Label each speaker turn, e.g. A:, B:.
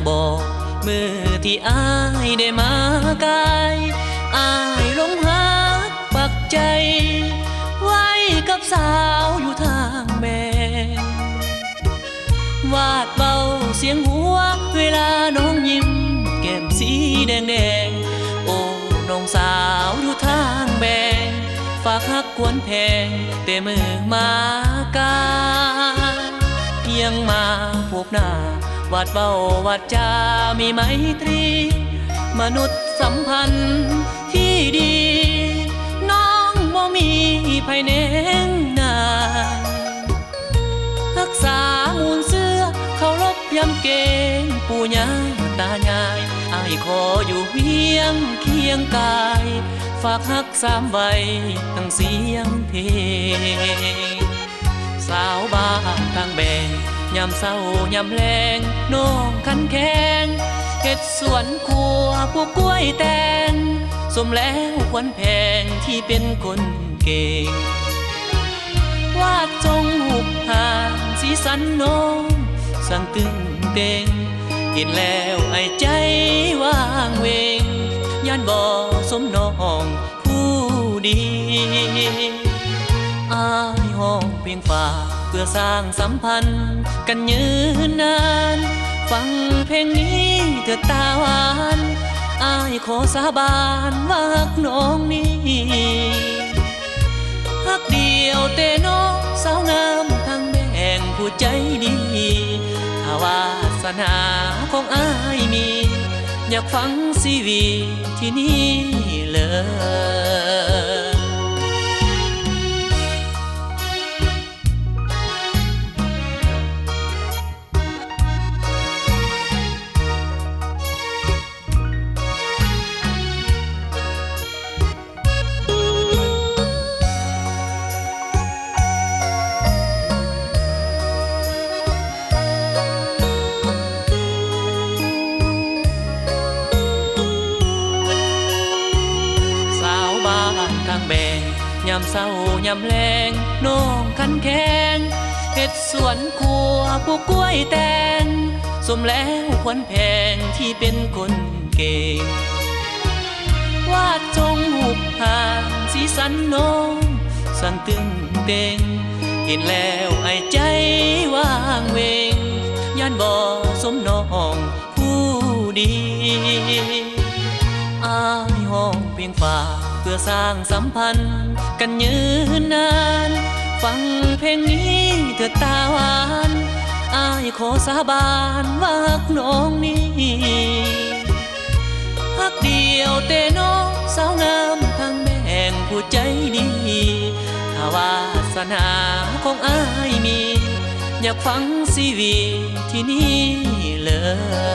A: บอกมือที่อายได้มากายอายลงหักปักใจไว้กับสาวอยู่ทางแม่วาดเบาเสียงหัวเวลาน้องยิ้มแก้มสีแดงแดงโอ้น้องสาวอยู่ทางแบงฝากฮักกวนแพงแต่มือมากายังมาพบหน้าวาดเบาวาดจามีไมตรีมนุษย์สัมพันธ์ที่ดีน้องบ่มีภายในนานรักษามูลเสื้อเคารพยำเกงปู่ย่าตายายอายขออยู่เวียงเคียงกายฝากฮักสามใบทั้งเสียงเพลงสาวบ้านทางแบงยามเศร้ายามแรงน้องขันแข็งเฮ็ดสวนครัวปลูกกล้วยแตงสมแล้วควรแพงที่เป็นคนเก่งวาดจงหุบหางสีสันน้องสั่งตึงเต็งเห็นแล้วไอ้ใจว่างเวงย่านบ่สมน้องผู้ดีอายห้องเพียงฝากเพื่อสร้างสัมพันธ์กันยืนนานฟังเพลงนี้เถิดตาหวานอายขอสาบานว่ารักน้องนี้ฮักเดียวแต่น้องสาวงามทางแบ่งผู้ใจดีถ้าวาสนาของอายมีอยากฟังซีวีที่นี่เลยยามเศร้ายามแรงน้องขันแข็งเฮ็ดสวนครัวปลูกกล้วยแตงสมแล้วควรแพงที่เป็นคนเก่งวาดจงหุบหางสีสันน้องสั่งตึงเต็งเห็นแล้วไอ้ใจว่างเวงย่านบ่สมน้องผู้ดีอายห้องเพียงฝากเพื่อสร้างสัมพันธ์กันยืนนานฟังเพลงนี้เถิดตาหวานอายขอสาบานว่ารักน้องนี้ฮักเดียวแต่น้องสาวงามทางแบ่งผู้ใจดีถ้าวาสนาของอายมีอยากฟังซีวีที่นี่เลย